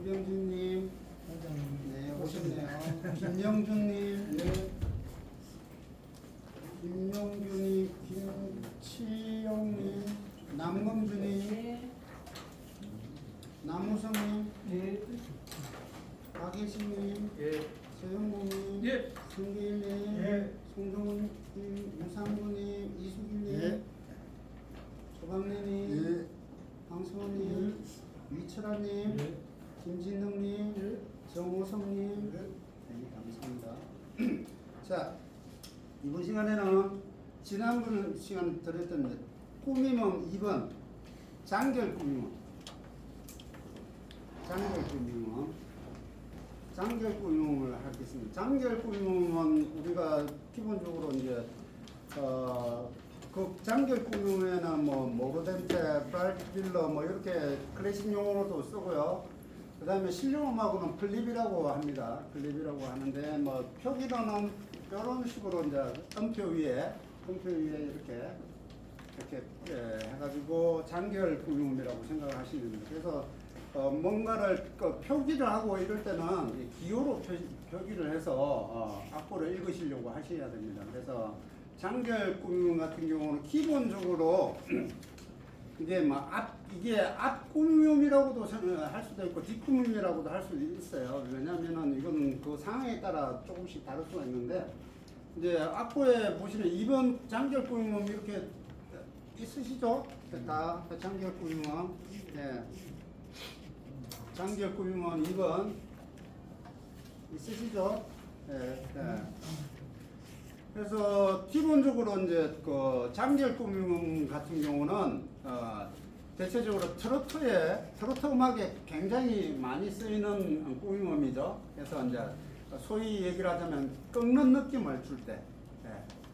이병준님, 네, 오셨네요. 김영준님, 네. 김용준이, 김치영님, 남금준이, 네. 남우성님, 네. 박예신님, 예. 서영국님, 예. 성기일님, 예. 송정훈님, 유상구님, 이수길님, 예. 조박래님, 예. 방수원님, 위철아님, 예. 김진흥님, 정호성님, 네, 감사합니다. 자, 이번 시간에는 지난번 시간 들었던 꾸미몸 2번 장결 꾸미몸, 장결 꾸미몸을 하겠습니다. 장결 꾸미몸은 우리가 기본적으로 이제 그 장결 꾸미몸에는 뭐 모르덴테, 브라이트빌러 뭐 이렇게 클래식 용어로도 쓰고요. 그 다음에 실용음하고는 플립이라고 합니다. 플립이라고 하는데 뭐 표기로는 이런 식으로 이제 음표 위에 이렇게 해가지고 장결 꾸미몸이라고 생각하시면 됩니다. 그래서 뭔가를 표기를 하고 이럴 때는 기호로 표기를 해서 악보를 읽으시려고 하셔야 됩니다. 그래서 장결 꾸미몸 같은 경우는 기본적으로 이게 이게 앞 꾸미몸이라고도 할 수도 있고 뒷 꾸미몸이라고도 할 수도 있어요. 왜냐하면은 이건 그 상황에 따라 조금씩 다를 수가 있는데 이제 악보에 보시면 2번 장결 꾸미몸 이렇게 있으시죠? 다 장결 꾸미몸. 예. 장결 꾸미몸 2번 있으시죠? 예. 예. 그래서 기본적으로 이제 그 장결 꾸미몸 같은 경우는 대체적으로 트로트 음악에 굉장히 많이 쓰이는 꾸미몸이죠. 그래서 이제 소위 얘기를 하자면 꺾는 느낌을 줄 때,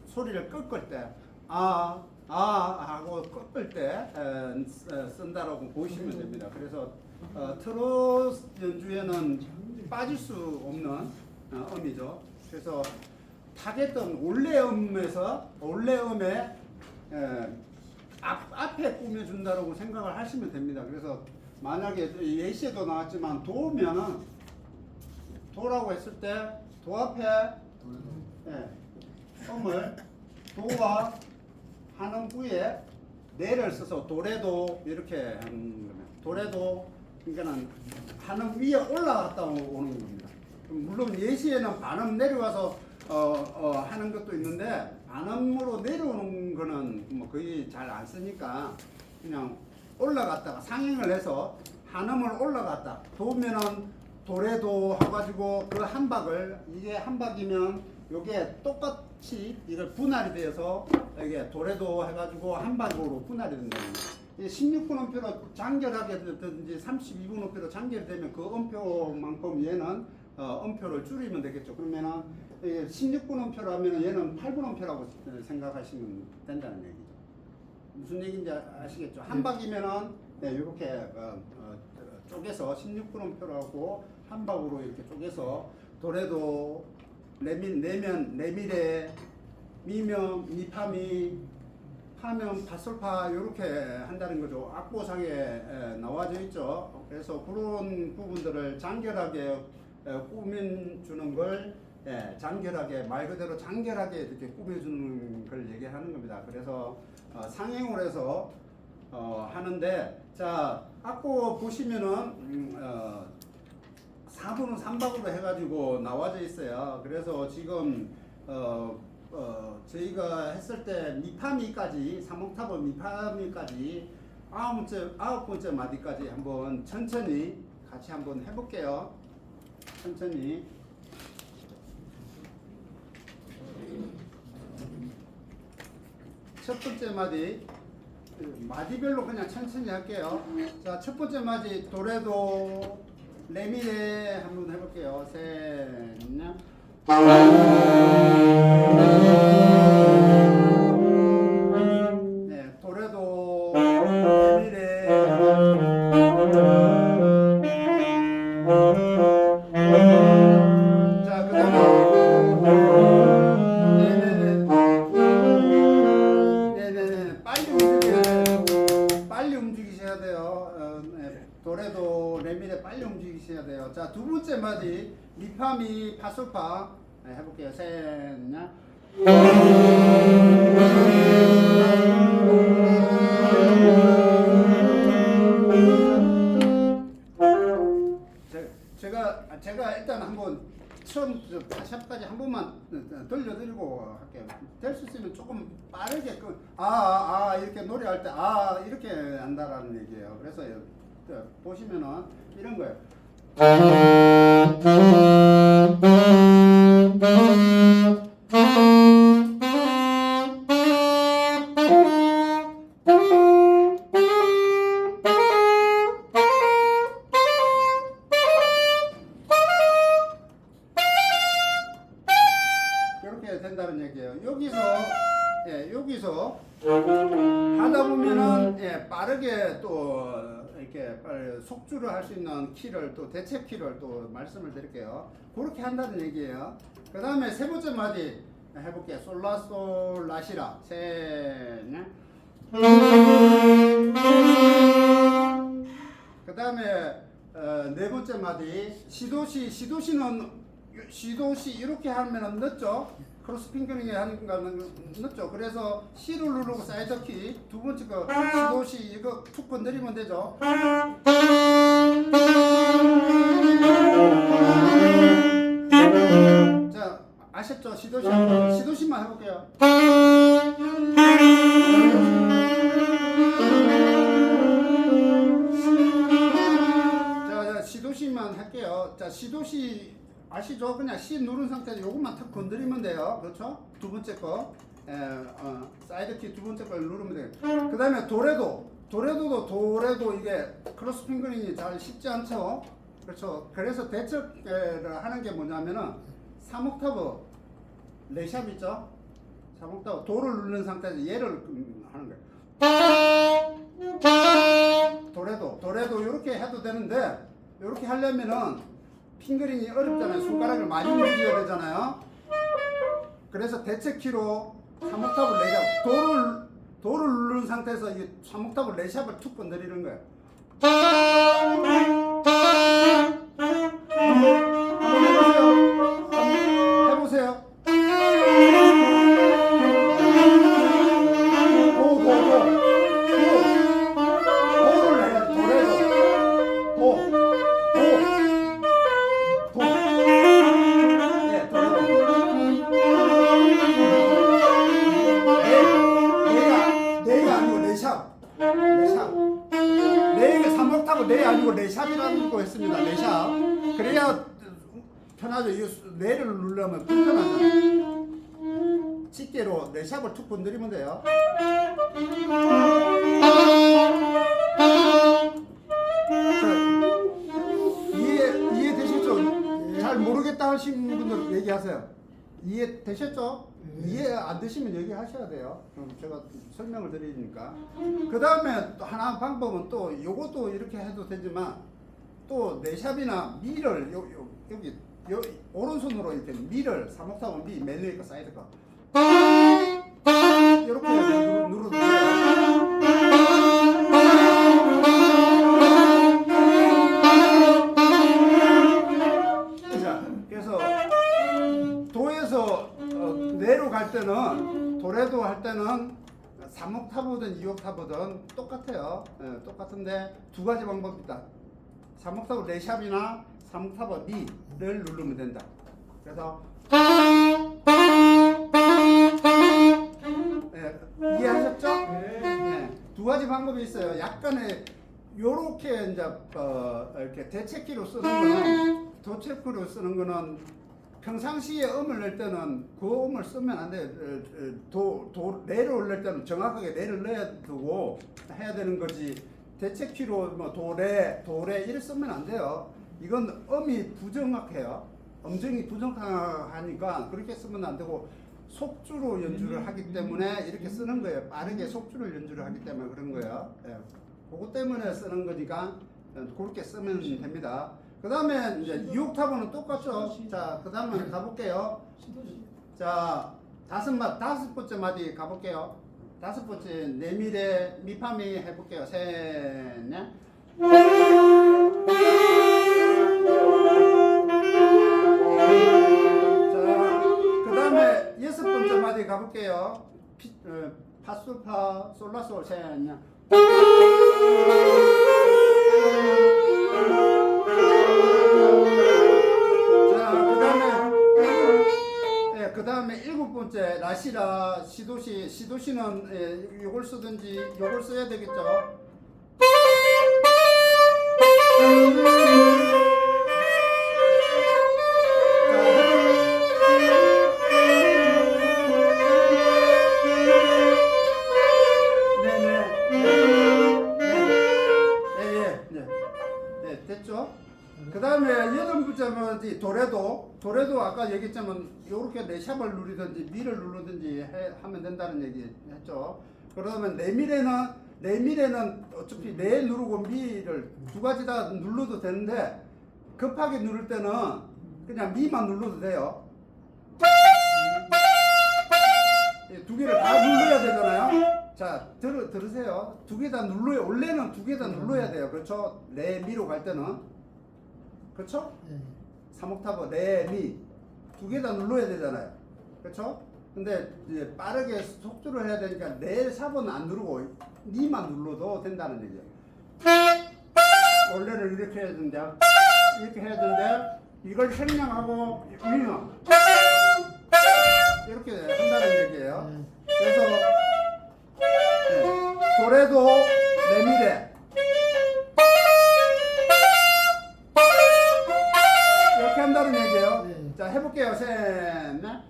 소리를 꺾을 때, 하고 꺾을 때 쓴다라고 보시면 됩니다. 그래서 트로트 연주에는 빠질 수 없는 음이죠. 그래서 타겟은 올레음에 앞에 꾸며준다라고 생각을 하시면 됩니다. 그래서 만약에 예시에도 나왔지만 도면은 도라고 했을 때 도 앞에 음을 도와 하는 부에 내를 써서 도레도 이렇게 하는 겁니다. 도레도 그러니까는 하는 위에 올라갔다 오는 겁니다. 물론 예시에는 반음 내려와서 하는 것도 있는데 반음으로 내려오는 거는 뭐 거의 잘 안 쓰니까 그냥 올라갔다가 상행을 해서 한음을 올라갔다 도면은 도레도 해가지고 그 한 박을 이게 한 박이면 요게 똑같이 이걸 분할이 돼서 이게 도레도 해가지고 한 박으로 분할이 된답니다. 16분 음표로 장결하게 되든지 32분 음표로 장결이 되면 그 음표만큼 얘는 음표를 줄이면 되겠죠. 그러면은 16분 음표로 하면 얘는 8분 음표라고 생각하시면 된다는 얘기죠. 무슨 얘기인지 아시겠죠? 한 박이면은 이렇게 쪼개서 16분 음표라고 한 박으로 이렇게 쪼개서 도레도, 내면, 레미레, 미면, 미파미, 파면, 파솔파 이렇게 한다는 거죠. 악보상에 나와져 있죠. 그래서 그런 부분들을 장결하게 꾸며주는 걸 장결하게 말 그대로 장결하게 이렇게 꾸며주는 걸 얘기하는 겁니다. 그래서 상행을 해서 하는데 자 악보 보시면은 4분은 3박으로 해가지고 나와져 있어요. 그래서 지금 저희가 했을 때 미파미까지 3옥타브 미파미까지 아홉 번째 마디까지 한번 천천히 같이 한번 해볼게요. 천천히. 첫 번째 마디 마디별로 그냥 천천히 할게요. 자, 첫 번째 마디 도레도 레미레 한번 해볼게요. 셋, 넷. 네, 도레도 레미레. 자, 그다음에 네네네 빨리 움직이셔야 돼요. 도레도 레미레 빨리 움직이셔야 돼요. 자, 두 번째 마디 미파미 파솔파 해볼게요. 셋, 넷. 제가 일단 한번 처음 파샵까지 한 번만 들려드리고 할게요. 될 수 있으면 조금 빠르게 이렇게 노래할 때 이렇게 한다라는 얘기예요. 그래서 보시면은 이런 거예요. 이렇게 된다는 얘기예요. 여기서 하다 보면은 빠르게 또 이렇게 속주를 할 수 있는 키를 또 대체 키를 또 말씀을 드릴게요. 그렇게 한다는 얘기예요. 그 다음에 세 번째 마디 해볼게요. 솔라솔 라시라 셋, 넷. 그 다음에 네 번째 마디 시도시는 시도시 이렇게 하면은 늦죠. 크로스 핑거링이 하는 거는 늦죠. 그래서 C를 누르고 사이드 키 두 번째 거 시도시 이거 툭 건드리면 되죠. 자, 아셨죠? 시도시만 해볼게요. 자, 시도시만 할게요. 자, 시도시 아시죠? 그냥 C 누른 상태에서 요것만 탁 건드리면 돼요. 그렇죠? 두 번째 거 사이드 키 두 번째 걸 누르면 돼요. 그 다음에 도레도 이게 크로스 핑거링이 잘 쉽지 않죠? 그렇죠? 그래서 대처를 하는 게 뭐냐면은 3옥타브 레샵 있죠? 3옥타브 도를 누른 상태에서 얘를 하는 거예요. 도레도 이렇게 해도 되는데 이렇게 하려면은 핑거링이 어렵잖아요. 손가락을 많이 움직여야 되잖아요. 그래서 대체 키로 3옥타브 레샵 도를 누른 상태에서 이 3옥타브 레샵을 툭 건드리는 거예요. 한번 해보세요. 레 아니고 레샵이라는 거 했습니다. 레샵. 그래야 편하죠. 이 레를 누르면 불편하잖아요. 집게로 레샵을 툭 건드리면 돼요. 자, 이해되셨죠? 잘 모르겠다 하시는 분들 얘기하세요. 이해되셨죠? 이해 안 되시면 얘기하셔야 돼요. 그럼 제가 설명을 드리니까. 그 다음에 또 하나 방법은 또 요것도 이렇게 해도 되지만 또 내샵이나 미를 여기 오른손으로 이렇게 미를 3옥타브 미 맨 위에 거 사이드 거 이렇게 눌러도 돼요. 자, 그래서 도에서 내로 갈 때는 도레도 할 때는 3옥타브든 2옥타브든 똑같아요. 똑같은데 두 가지 방법이 있다. 3옥타브 레샵이나 3옥타브 미를 누르면 된다. 그래서 이해하셨죠? 네. 두 가지 방법이 있어요. 약간의 요렇게 이제 이렇게 대체키로 쓰는 거는 도체키로 쓰는 거는 평상시에 음을 낼 때는 그 음을 쓰면 안 돼요. 레를 올릴 때는 정확하게 레를 넣어야 되고 해야 되는 거지. 대체키로 뭐 도레 이를 쓰면 안 돼요. 이건 음이 부정확해요. 음정이 부정하니까 그렇게 쓰면 안 되고 속주로 연주를 하기 때문에 이렇게 쓰는 거예요. 빠르게 속주를 연주를 하기 때문에 그런 거예요. 예. 그것 때문에 쓰는 거니까 그렇게 쓰면 됩니다. 그 다음에 이제 2옥타브는 똑같죠. 자, 그 다음에 가볼게요. 자, 다섯 번째 마디 가볼게요. 다섯 번째 내밀에 미파미 해볼게요. 셋, 넷. 파솔파 솔라솔 셋냐. 그 다음에 일곱 번째 라시라 시도시는 요걸 쓰든지 요걸 써야 되겠죠. 됐죠? 그 다음에 여덟 번째는 도래도 아까 얘기했지만 요렇게 레샵을 누르든지 미를 누르든지 하면 된다는 얘기 했죠. 그러면 내밀에는 어차피 내 누르고 미를 두 가지 다 눌러도 되는데 급하게 누를 때는 그냥 미만 눌러도 돼요. 두 개를 다 눌러야 되잖아요. 자, 들으세요. 두 개 다 눌러야, 원래는 두 개 다 눌러야 돼요. 그렇죠? 레, 미로 갈 때는. 그렇죠? 3옥타브, 레, 미. 두 개 다 눌러야 되잖아요. 그렇죠? 근데 이제 빠르게 속도를 해야 되니까 레, 샵은 안 누르고 미만 눌러도 된다는 얘기예요. 원래는 이렇게 해야 되는데, 이걸 생략하고, 이렇게 한다는 얘기예요. 그래서 도레도 레미레 이렇게 한다는 얘기예요. 자, 해볼게요. 셋, 넷.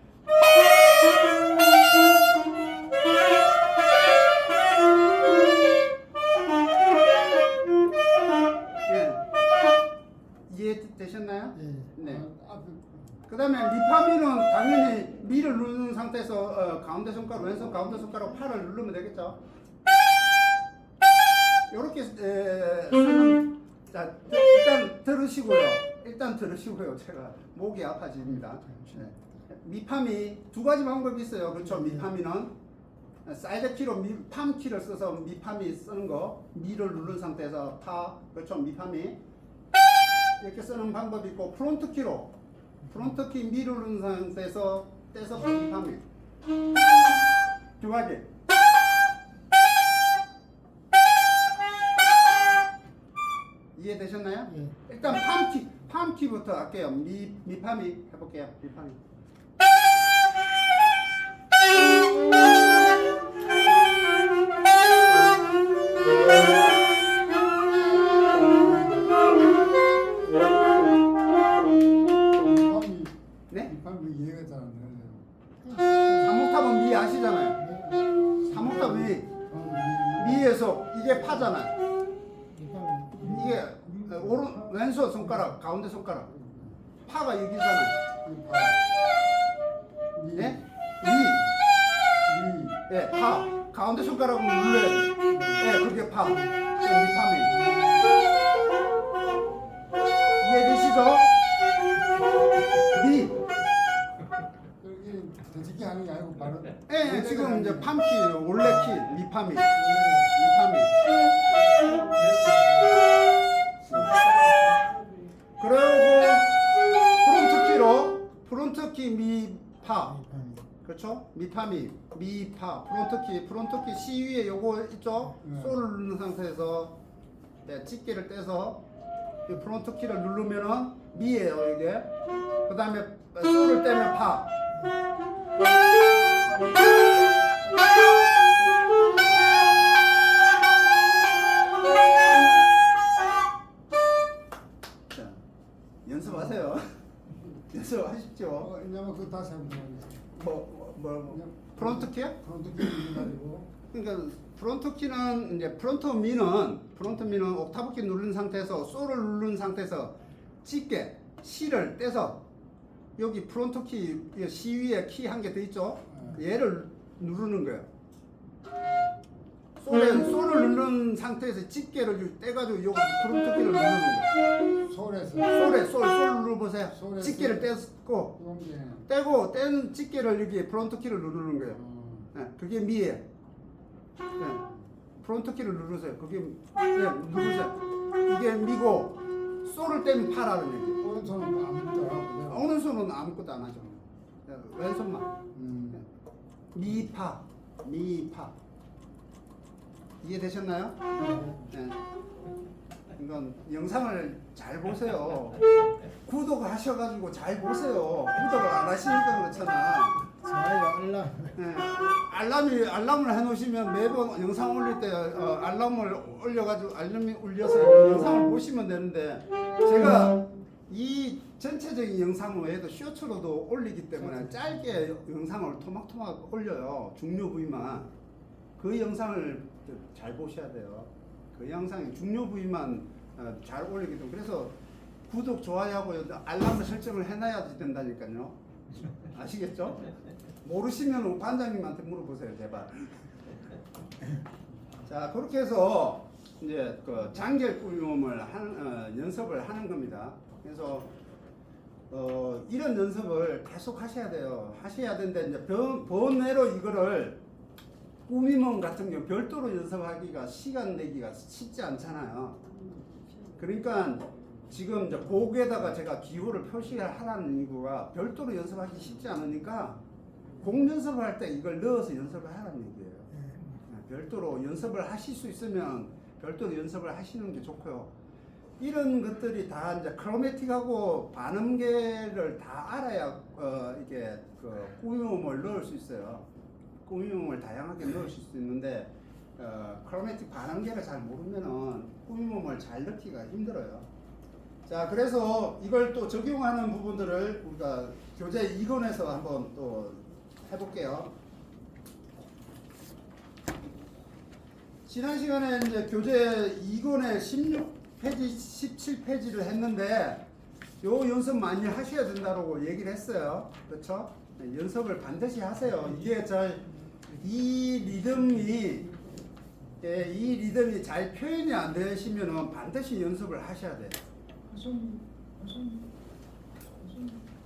이해되셨나요? 네. 그 다음에 미파미는 당연히 미를 누르는 상태에서 가운데 손가락, 왼손 가운데 손가락 팔을 누르면 되겠죠. 이렇게 자, 일단 들으시고요. 제가 목이 아파집니다. 네. 미파미 두 가지 방법이 있어요. 그렇죠? 미파미는 사이드 키로 팜 키를 써서 미파미 쓰는 거, 미를 누른 상태에서 파, 그렇죠? 미파미 이렇게 쓰는 방법이 있고, 프론트 키 미를 누른 상태에서 떼서 미파미 두 가지. 이해되셨나요? 일단 팜키부터 할게요. 미파미 해볼게요. 미파미. 네? 미파미 이해가 잘 안 되네요. 3옥타브 미 아시잖아요. 3옥타브 미에서 이게 파잖아요. 이게 왼손 손가락, 가운데 손가락. 파가 여기잖아요. 네? 네, 파. 가운데 손가락으로 눌러야 돼. 네, 그게 파. 미파미. 이해되시죠? 미. 되짚기 하는 게 아니고 바로. 네, 지금 이제 팜키, 원래 키, 미파미. 그리고 프론트 키 미파. 그렇죠? 미파미, 미파, 프론트 키 C 위에 요거 있죠? 솔을 누른 상태에서 집게를 떼서 이 프론트 키를 누르면은 미예요, 이게. 그 다음에 솔을 떼면 파. 자, 연습하세요. 연습하십시오. 왜냐면 그거 다시 한번 프론트 키요? 프론트 키 가지고. 그러니까 프론트 키는 이제 프론트 미는 옥타브 키 누른 상태에서 솔을 누른 상태에서 집게 C를 떼서 여기 프론트 키 C 위에 키 한 개 더 있죠? 얘를 누르는 거예요. 솔을 누른 상태에서 집게를 떼가지고 여기 프론트 키를 누르는 거예요. 솔 눌러보세요. 집게를 떼고 뗀 집게를 여기 프론트 키를 누르는 거예요. 네, 그게 미예요. 네, 프론트 키를 누르세요. 그게 누르세요. 이게 미고 솔을 떼면 파라는 얘기예요. 오른손은 아무것도 안 하고. 오른손은 아무것도 안 하죠. 네, 왼손만. 미파. 이해되셨나요? 네. 이건 영상을 잘 보세요. 구독하셔가지고 잘 보세요. 구독을 안 하시니까 그렇잖아. 좋아요 알람. 네. 알람을 해놓으시면 매번 영상 올릴 때 알람을 올려가지고 알람이 울려서 영상을 보시면 되는데 제가 이 전체적인 영상 외에도 쇼츠로도 올리기 때문에 짧게 영상을 토막토막 올려요. 중요 부위만. 그 영상을 잘 보셔야 돼요. 그 영상이 중요 부위만 잘 올리기 때문에 그래서 구독, 좋아요하고 알람을 설정을 해놔야 된다니까요. 아시겠죠? 모르시면 관장님한테 물어보세요, 제발. 자, 그렇게 해서 이제 그 장결 꾸밈을 연습을 하는 겁니다. 그래서 이런 연습을 계속 하셔야 돼요. 하셔야 되는데 이제 번외로 이거를 꾸밈원 같은 경우 별도로 연습하기가 시간 내기가 쉽지 않잖아요. 그러니까 지금 이제 곡에다가 제가 기호를 표시하라는 이유가 별도로 연습하기 쉽지 않으니까 곡 연습을 할 때 이걸 넣어서 연습을 하라는 얘기예요. 별도로 연습을 하실 수 있으면 별도로 연습을 하시는 게 좋고요. 이런 것들이 다 이제 크로매틱하고 반음계를 다 알아야 이게 그 꾸밈음을 넣을 수 있어요. 꾸밈음을 다양하게 넣으실 수 있는데 크로매틱 반음계를 잘 모르면은 꾸밈음을 잘 넣기가 힘들어요. 자, 그래서 이걸 또 적용하는 부분들을 우리가 교재 2권에서 한번 또 해볼게요. 지난 시간에 이제 교재 2권에 16페이지, 17페이지를 했는데 요 연습 많이 하셔야 된다고 얘기를 했어요. 그렇죠? 연습을 반드시 하세요. 이게 이 리듬이 잘 표현이 안 되시면은 반드시 연습을 하셔야 돼요.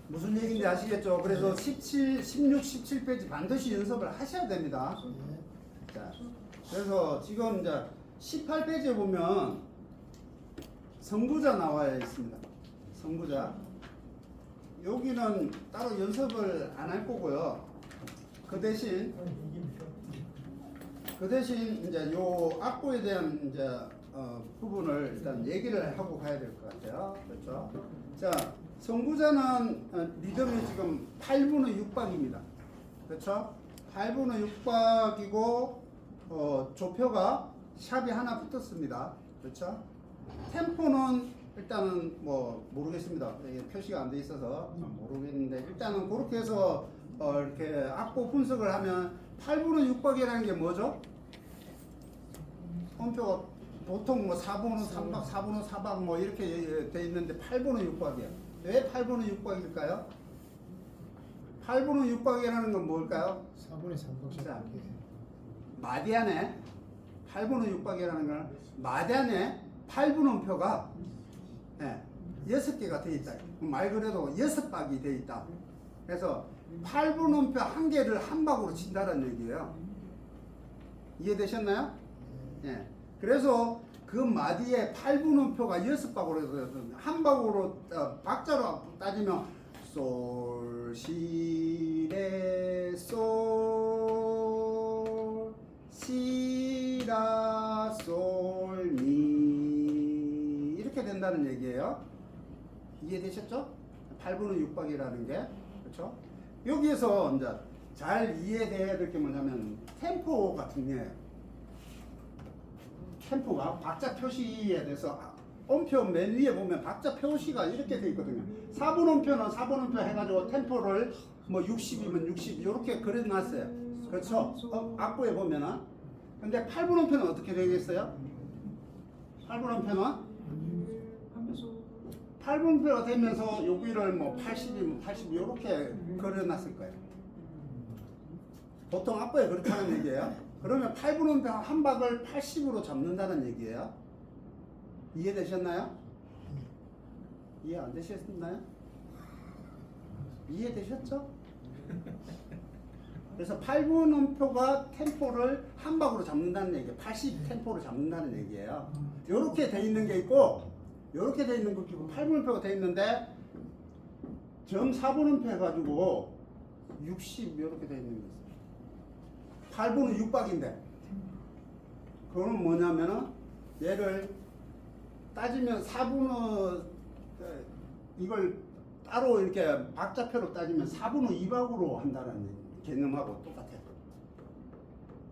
무슨 얘기인지 아시겠죠? 그래서 16, 17페이지 반드시 연습을 하셔야 됩니다. 자, 그래서 지금 이제 18페이지에 보면 성부자 나와 있습니다. 성부자. 여기는 따로 연습을 안 할 거고요. 그 대신 이제 요 악보에 대한 이제 부분을 일단 얘기를 하고 가야 될 것 같아요. 그렇죠? 자, 성부자는 리듬이 지금 8분의 6박입니다. 그렇죠? 8분의 6박이고 조표가 샵이 하나 붙었습니다. 그렇죠? 템포는 일단은 뭐 모르겠습니다. 이게 표시가 안 돼 있어서 모르겠는데 일단은 그렇게 해서 이렇게 악보 분석을 하면 8분의 6박이라는 게 뭐죠? 음표가 보통 뭐 4분의 3박, 4분의 4박 뭐 이렇게 돼 있는데 8분의 6박이에요. 왜 8분의 6박일까요? 8분의 6박이라는 건 뭘까요? 4분의 3박. 자, 마디 안에 8분의 6박이라는 건 마디 안에 8분음표가 6개가 돼 있다. 말 그대로 6박이 돼 있다. 그래서 8분음표 한 개를 한 박으로 친다는 얘기예요. 이해되셨나요? 예. 그래서 그 마디에 8분음표가 6박으로 해서 한 박으로 박자로 따지면 솔, 시, 레, 솔, 시, 라, 솔, 미 이렇게 된다는 얘기예요. 이해되셨죠? 8분의 6박이라는 게 그렇죠? 여기에서 이제 잘 이해돼야 될 게 뭐냐면 템포 같은 게 템포가 박자 표시에 대해서 음표 맨 위에 보면 박자 표시가 이렇게 돼 있거든요. 4분 음표는 4분 음표 해가지고 템포를 뭐 60이면 60 이렇게 그려놨어요. 그렇죠? 악보에 보면은. 근데 8분 음표는 어떻게 되겠어요? 8분 음표는 8분표가 되면서 여기를 뭐 80이면 80 이렇게 그려놨을 거예요. 보통 악보에 그렇게 하는 얘기예요. 그러면 8분음표 한 박을 80으로 잡는다는 얘기예요. 이해되셨나요? 이해 안 되셨나요? 이해되셨죠? 그래서 8분음표가 템포를 한 박으로 잡는다는 얘기예요. 80 템포를 잡는다는 얘기예요. 이렇게 돼 있는 게 있고 이렇게 돼 있는 거 기본 8분음표가 돼 있는데 점 4분음표 해가지고 60 이렇게 돼 있는 거 있어요. 8분은 6박인데 그거는 뭐냐면은 얘를 따지면 4분의 이걸 따로 이렇게 박자표로 따지면 4분의 2박으로 한다는 개념하고 똑같아요.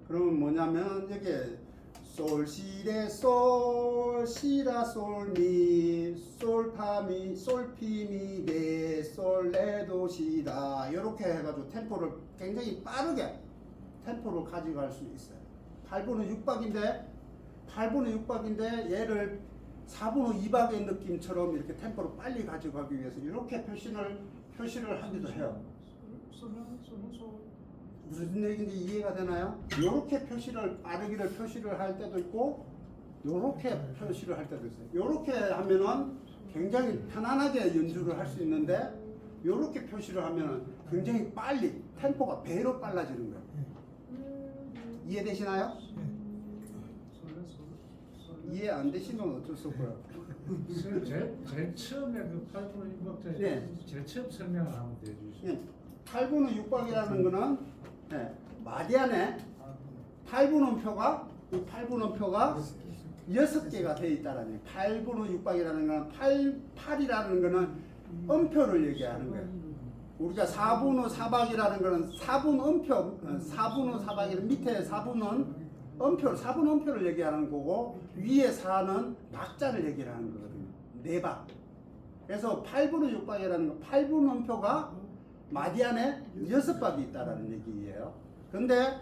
그러면 뭐냐면 여기에 솔, 시, 레, 솔, 시, 라, 솔, 미, 솔, 파, 미, 솔, 피, 미, 레, 솔, 레, 도, 시, 라 이렇게 해가지고 템포를 굉장히 빠르게 템포를 가져갈 수 있어요. 8분의 6박인데 얘를 4분의 2박의 느낌처럼 이렇게 템포를 빨리 가져가기 위해서 이렇게 표시를 하기도 해요. 무슨 얘기인지 이해가 되나요? 이렇게 빠르기를 표시를 할 때도 있고 이렇게 표시를 할 때도 있어요. 이렇게 하면은 굉장히 편안하게 연주를 할 수 있는데 이렇게 표시를 하면은 굉장히 빨리 템포가 배로 빨라지는 거예요. 이해되시나요? 이해 안 되시면 어쩔 수 없고요. 제일 처음에 그 8분의 6박자 네. 제일 처음 설명을 한번 해주시죠. 예, 8분의 6박이라는 거는 마디 안에 8분음표가 이 8분음표가 6개가 되어 있다라는 거예요. 8분의 6박이라는 거는 8이라는 거는 음표를 얘기하는 거예요. 우리가 4분의 4박이라는 거는 4분 음표, 4분의 4박이는 밑에 4분은 음표를 4분 음표를 얘기하는 거고 위에 4는 박자를 얘기하는 거거든요. 4박. 그래서 8분의 6박이라는 거 8분 음표가 마디 안에 6박이 있다라는 얘기예요. 근데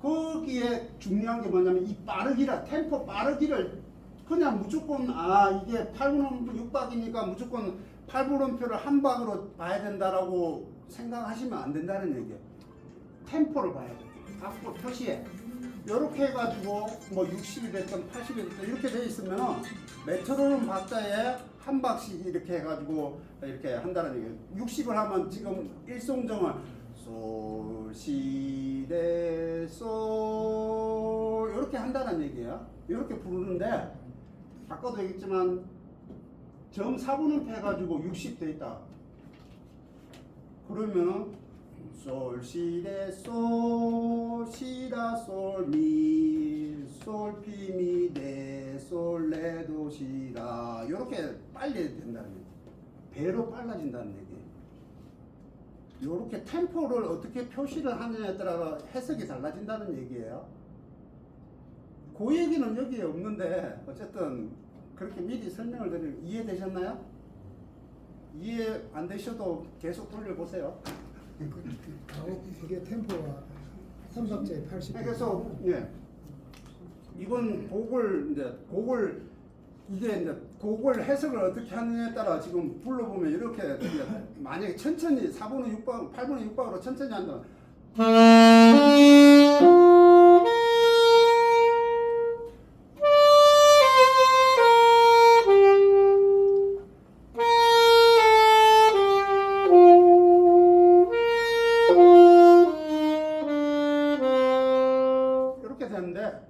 거기에 중요한 게 뭐냐면 이 빠르기라 템포 빠르기를 그냥 무조건 이게 8분 6박이니까 무조건 8분 음표를 한 박으로 봐야 된다라고 생각하시면 안 된다는 얘기예요. 템포를 봐야 돼요. 각도 표시에 이렇게 해가지고 뭐 60이 됐든 80이 됐든 이렇게 돼 있으면 메트로놈 박자에 한 박씩 이렇게 해가지고 이렇게 한다는 얘기예요. 60을 하면 지금 일송정을 솔, 시, 레, 솔 이렇게 한다는 얘기예요. 이렇게 부르는데 아까도 얘기했지만 점 4분음표 해가지고 60 돼 있다. 그러면은 솔, 시, 레, 솔, 시, 라, 솔, 미, 솔, 피, 미, 레, 솔, 레, 도, 시, 라 이렇게 빨리 된다는 얘기예요. 배로 빨라진다는 얘기예요. 이렇게 템포를 어떻게 표시를 하느냐에 따라 해석이 달라진다는 얘기예요. 그 얘기는 여기에 없는데 어쨌든 그렇게 미리 설명을 드리는 이해되셨나요? 이해 안 되셔도 계속 돌려보세요. 이게 템포가 3박자에 80. 그래서 이건 곡을 해석을 어떻게 하느냐에 따라 지금 불러보면 이렇게 만약에 천천히 4분의 6박, 8분의 6박으로 천천히 한다면 이렇게 되는데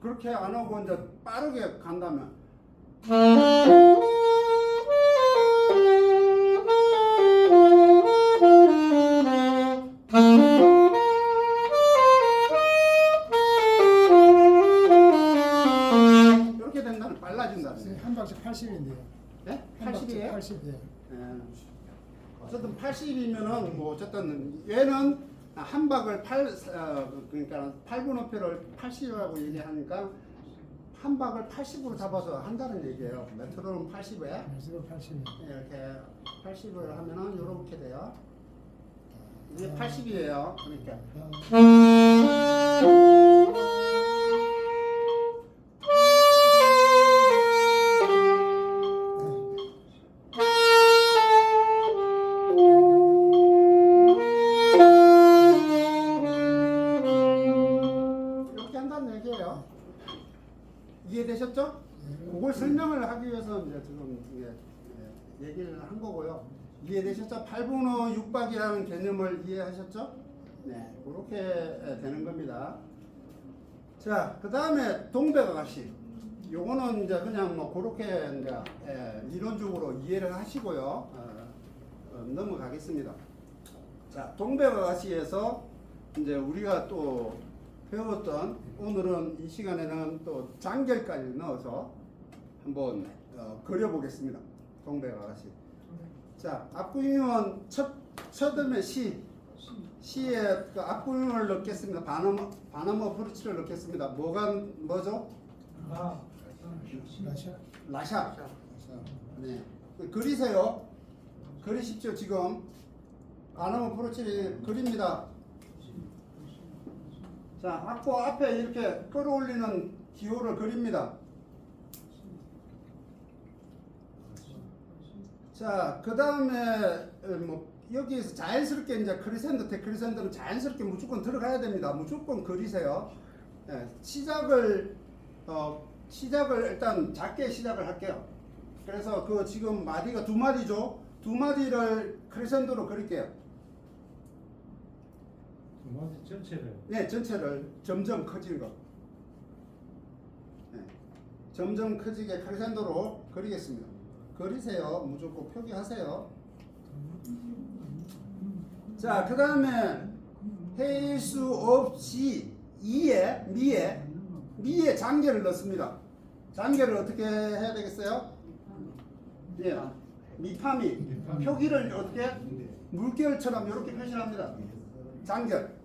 그렇게 안 하고 이제 빠르게 간다면 이렇게 된다면 빨라진다는 거예요. 한 박자 80인데요. 네? 한 박자 80이에요? 80이에요. 어쨌든 80이면은 뭐 어쨌든 얘는 한 박을 그러니까 8분음표를 80이라고 얘기하니까 한 박을 80으로 잡아서 한다는 얘기예요. 메트로놈 80에 그래서 80. 이렇게 80을 하면은 이렇게 돼요. 이게 80이에요. 그러니까 이렇게 한다는 얘기예요. 이해되셨죠? 그걸 설명을 하기 위해서 이제 지금 얘기를 한 거고요. 이해되셨죠? 8분의 6박이라는 개념을 이해하셨죠? 네, 그렇게 되는 겁니다. 자, 그 다음에 동백아가씨. 요거는 이제 그냥 뭐 그렇게 이제 이론적으로 이해를 하시고요. 넘어가겠습니다. 자, 동백아가씨에서 이제 우리가 또 배웠던 오늘은 이 시간에는 또 장결까지 넣어서 한번 그려보겠습니다. 동백 아가씨. 자, 앞구임은 첫음에 시에 그 앞구임을 넣겠습니다. 반음 어프로치를 넣겠습니다. 뭐죠? 라샤. 라샤. 네. 그리세요. 그리십시오. 지금 반음 어프로치를 그립니다. 자, 악보 앞에 이렇게 끌어올리는 기호를 그립니다. 자, 그 다음에 뭐 여기에서 자연스럽게 이제 크리센도, 데크리센도는 자연스럽게 무조건 들어가야 됩니다. 무조건 그리세요. 예, 시작을 일단 작게 시작을 할게요. 그래서 그 지금 마디가 두 마디죠. 두 마디를 크리센도로 그릴게요. 두 마디 전체를. 네, 전체를 점점 커지는 거. 네, 점점 커지게 크리센도로 그리겠습니다. 그리세요. 무조건 표기하세요. 자, 그 다음에 해일 수 없이 이에 미에 장계를 넣습니다. 장계를 어떻게 해야 되겠어요? 예, 미파미 표기를 어떻게 물결처럼 이렇게 표시합니다. 장결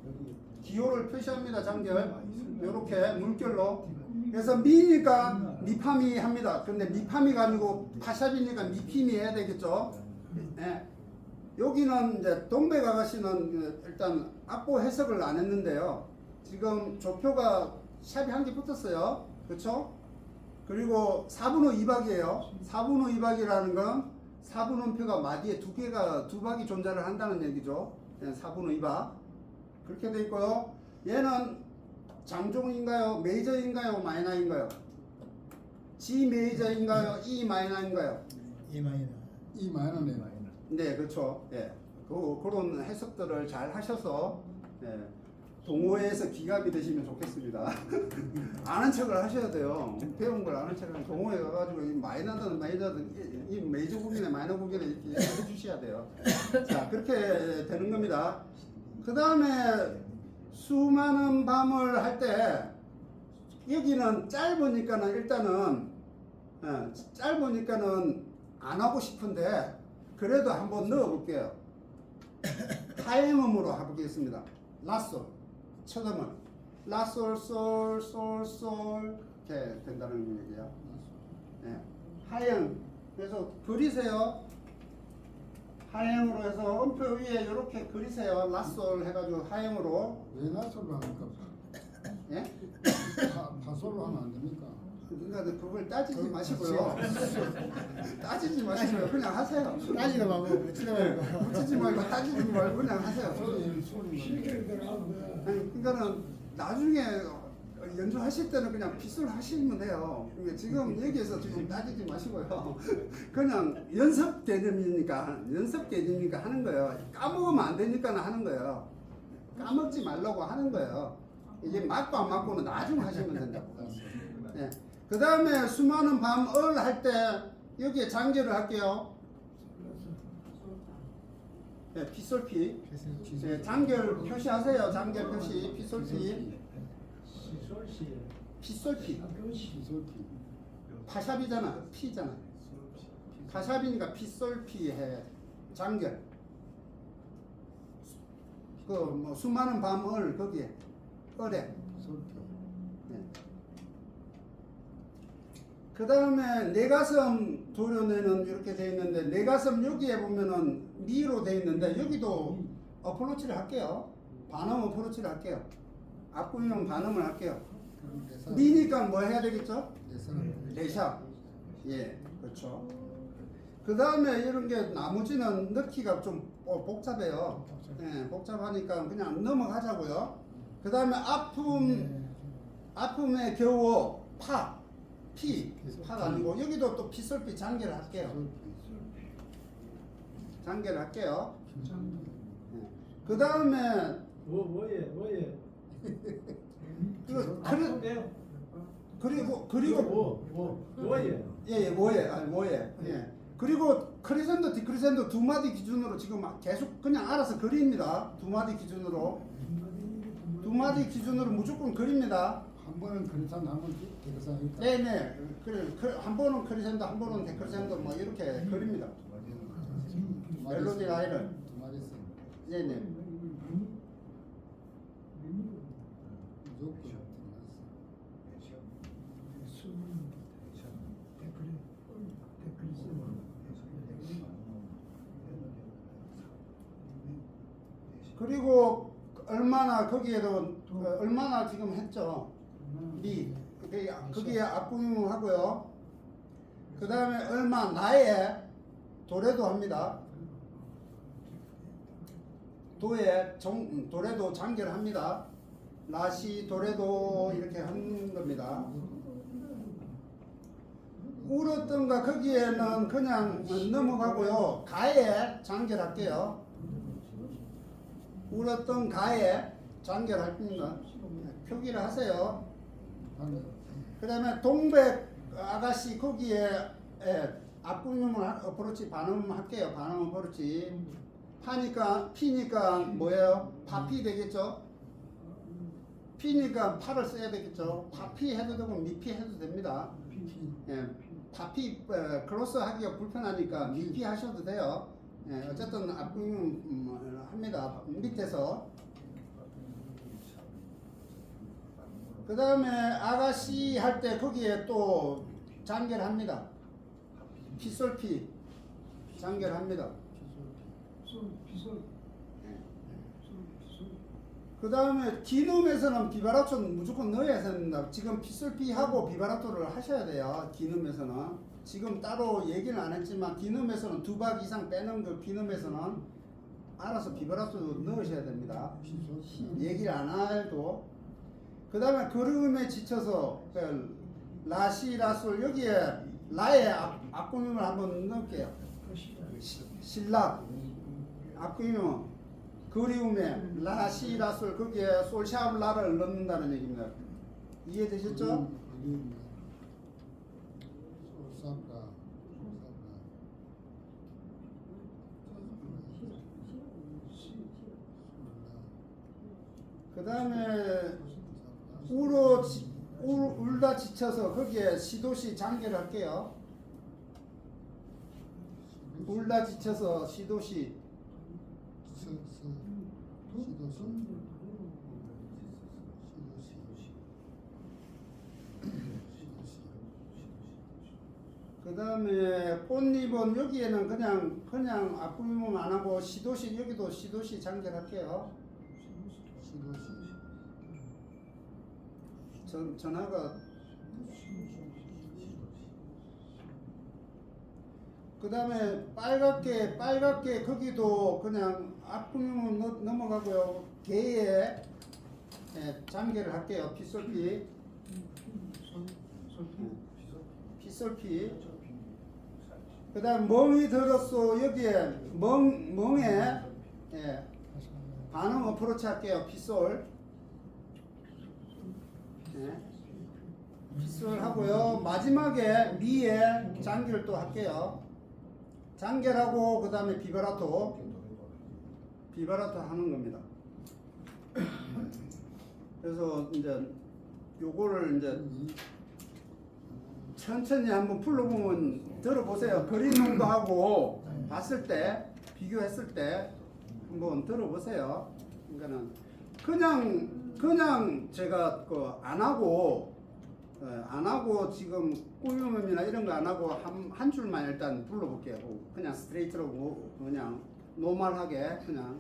기호를 표시합니다. 장결 이렇게 물결로. 그래서 미니까 미파미 합니다. 근데 미파미가 아니고 파샵이니까 미피미 해야 되겠죠. 예. 여기는 이제 동백 아가씨는 일단 악보 해석을 안 했는데요. 지금 조표가 샵이 한 개 붙었어요. 그렇죠? 그리고 4분 후 2박이에요. 4분 후 2박이라는 건 4분 음표가 마디에 두 박이 존재를 한다는 얘기죠. 4분 후 2박. 그렇게 돼 있고요. 얘는 장종인가요? 메이저인가요? 마이너인가요? G 메이저인가요? E 마이너인가요? E 마이너. 이 마이너네. 네, 그렇죠. 예. 그런 해석들을 잘 하셔서 예. 동호회에서 기갑이 되시면 좋겠습니다. 아는 척을 하셔야 돼요. 배운 걸 아는 척을 하면 동호회 가가지고 이 마이너든 메이저든 이 메이저 국이네 마이너 국이네 이렇게 해주셔야 돼요. 자, 그렇게 되는 겁니다. 그 다음에 수많은 밤을 할 때 여기는 짧으니까는 일단은 짧으니까는 안 하고 싶은데 그래도 한번 넣어볼게요. 하행음으로 해보겠습니다. 라솔 첫음은 라솔 솔 이렇게 된다는 얘기야. 네. 하행. 그래서 그리세요. 하행으로 해서 음표 위에 이렇게 그리세요. 라솔 해가지고 하행으로. 왜 나솔로 합니까? 예? 파솔로 하면 안 됩니까? 그러니까 그걸 따지지 마시고요. 따지지 마시고요. 그냥 하세요. 따지도 말고 붙이도 말고. 붙이지 말고 따지지 말고 그냥 하세요. 소리 아니, 그러니까는 나중에 연주하실 때는 그냥 빗소리 하시면 돼요. 그러니까 지금 여기에서 지금 따지지 마시고요. 그냥 연습 개념이니까 하는 거예요. 까먹으면 안 되니까 하는 거예요. 까먹지 말라고 하는 거예요. 이게 맞고 안 맞고는 나중에 하시면 된다고. 네. 그 다음에 수많은 밤을 할 때 여기에 장계를 할게요. 네, 피솔피. 네, 장결 표시하세요. 장결 표시, 피솔피. 피솔피. 파샵이잖아. 피잖아. 파샵이니까 피솔피 해. 장결. 그 뭐 수많은 밤을 거기에 어뢰. 네. 그 다음에 내 가슴 도려내는 이렇게 돼 있는데 내 가슴 여기에 보면은 미로 돼 있는데 여기도 어프로치를 할게요. 반음 어프로치를 할게요. 앞구리는 반음을 할게요. 미니까 뭐 해야 되겠죠? 레샵. 예, 그렇죠. 그 다음에 이런 게 나머지는 넣기가 좀 복잡해요. 예, 복잡하니까 그냥 넘어가자고요. 그 다음에 아픔에 겨워 파가 아니고 여기도 또 피솔피 장계를 할게요. 장계를 할게요. 그 다음에 뭐예? 그리고 뭐예? 예, 뭐예. 예. 그리고 크리센도 디크리센도 두 마디 기준으로 지금 계속 그냥 알아서 그립니다. 두 마디 기준으로 두 마디 기준으로 무조건 그립니다. 한 번은 크리스찬 한번 데크산이니까. 네네. 그래, 한 번은 크리센도, 한 번은 데크센도 뭐 이렇게 그립니다. 멜로디 라인을. 두 마디 써. 네네. 무조건 두 마디 써. 그리고 얼마나 거기에도 얼마나 지금 했죠. 미 거기에 앞부분 하고요. 그 다음에 얼마 나에 도래도 합니다. 도래도 장결합니다. 라시 도래도 이렇게 하는 겁니다. 울었던가 거기에는 그냥 넘어가고요. 가에 장결할게요. 울었던 가에 장결할 겁니다. 표기를 하세요. 그 다음에 동백 아가씨 거기에 앞부분을 어프로치 반음할게요. 반음 어프로치. 피니까 뭐예요? 파피 되겠죠? 피니까 파를 써야 되겠죠? 파피 해도 되고 미피 해도 됩니다. 예, 파피 클로스 하기가 불편하니까 미피 하셔도 돼요. 예, 어쨌든 앞부분 합니다. 밑에서. 그 다음에 아가씨 할 때 거기에 또 장결합니다. 피솔피 장결합니다. 그 다음에 기num에서는 비바라토는 무조건 넣어야 됩니다. 지금 피솔피하고 비바라토를 하셔야 돼요. 기num에서는. 지금 따로 얘기는 안 했지만 기num에서는 2박 이상 빼는 그 기num에서는 알아서 비바라토도 넣으셔야 됩니다. 얘기를 안 해도. 그 다음에 그름에 지쳐서 라시 라솔 여기에 라의 앞구름을 한번 넣을게요. 신라 앞구름 그리움에 라시 라솔 거기에 솔샤브 라를 넣는다는 얘기입니다. 이해되셨죠? 그 다음에 울다 지쳐서 거기에 시도시 장결을 할게요. 울다 지쳐서 시도시. 그 다음에 꽃잎은 여기에는 그냥 앞부분 안 하고 시도시 여기도 시도시 장결할게요. 전화가 그 다음에 빨갛게 거기도 그냥 앞부분 넘어가고요. 개에 장결을 할게요. 피솔피 그 다음 멍이 들었어. 여기에 멍에 반응 어프로치 할게요. 피솔 피솔 하고요. 마지막에 미에 장결 또 할게요. 장결하고 그 다음에 비바라토 하는 겁니다. 그래서 이제 요거를 이제 천천히 한번 불러보면 들어보세요. 그림도 하고 봤을 때 비교했을 때 한번 들어보세요. 그러니까는 그냥 제가 안 하고 지금 꾸밈이나 이런 거 안 하고 한 줄만 일단 불러볼게요. 그냥 스트레이트로 그냥 노멀하게 그냥.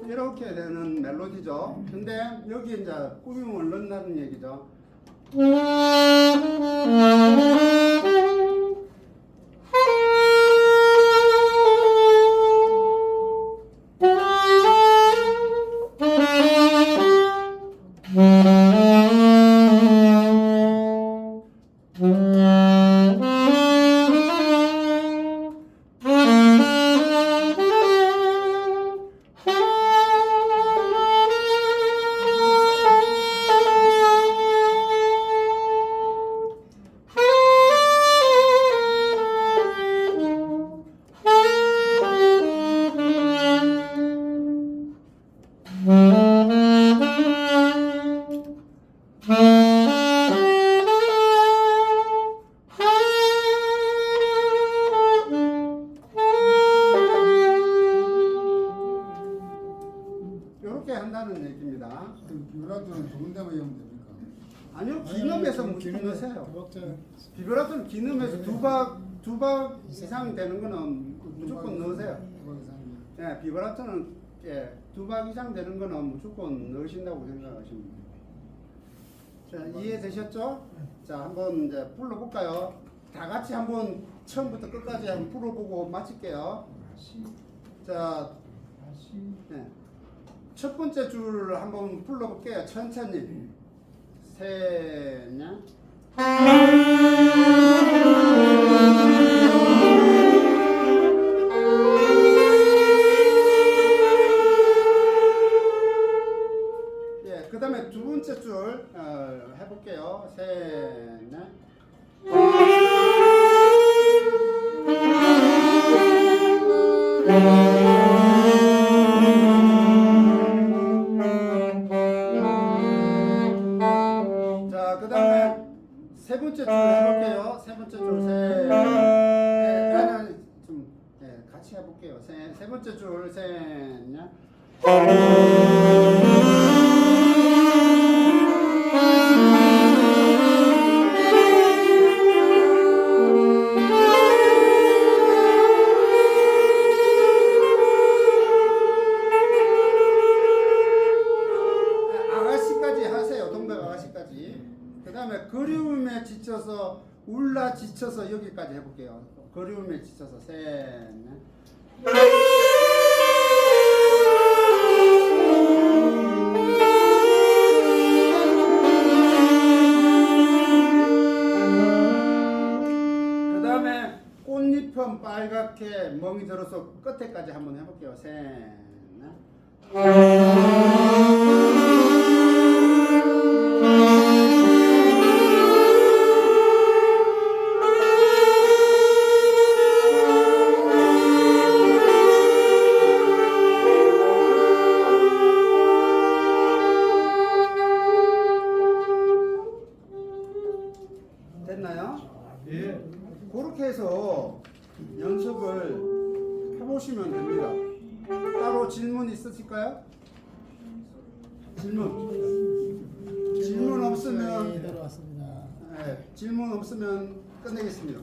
이렇게 되는 멜로디죠. 근데 여기 이제 꾸밈을 넣는다는 얘기죠. 이렇게 한다는 얘기입니다. 비브라토는 두 군데만 이용됩니까? 아니요, 기념에서 무조건 넣으세요. 박자 비브라토는 기념에서 두 박 이상 되는 거는 무조건 넣으세요. 예, 비브라토는 두 박 이상 되는 거는 무조건 넣으신다고 생각하시면 돼요. 자, 이해되셨죠? 자, 한번 이제 불러볼까요? 다 같이 한번 처음부터 끝까지 한번 불러보고 마칠게요. 자, 네. 첫 번째 줄 한번 불러볼게요. 천천히. 셋, 넷. 예, 그 다음에 두 번째 줄 해볼게요. 셋, 넷. 자, 그 다음에 세 번째 줄 해볼게요. 세 번째 줄, 셋. 아니, 좀, 같이 해볼게요. 세 번째 줄, 셋, 넷. 아가씨까지 하세요. 동백 아가씨까지. 그 다음에 그리움에 지쳐서 울라 지쳐서 여기까지 해볼게요. 그리움에 지쳐서 셋, 넷. 그 다음에 꽃잎은 빨갛게 멍이 들어서 끝에까지 한번 해볼게요. 셋, 넷. 됐나요? 예. 그렇게 해서 연습을 해보시면 됩니다. 따로 질문 있으실까요? 질문 없으면 들어왔습니다. 질문 없으면 끝내겠습니다.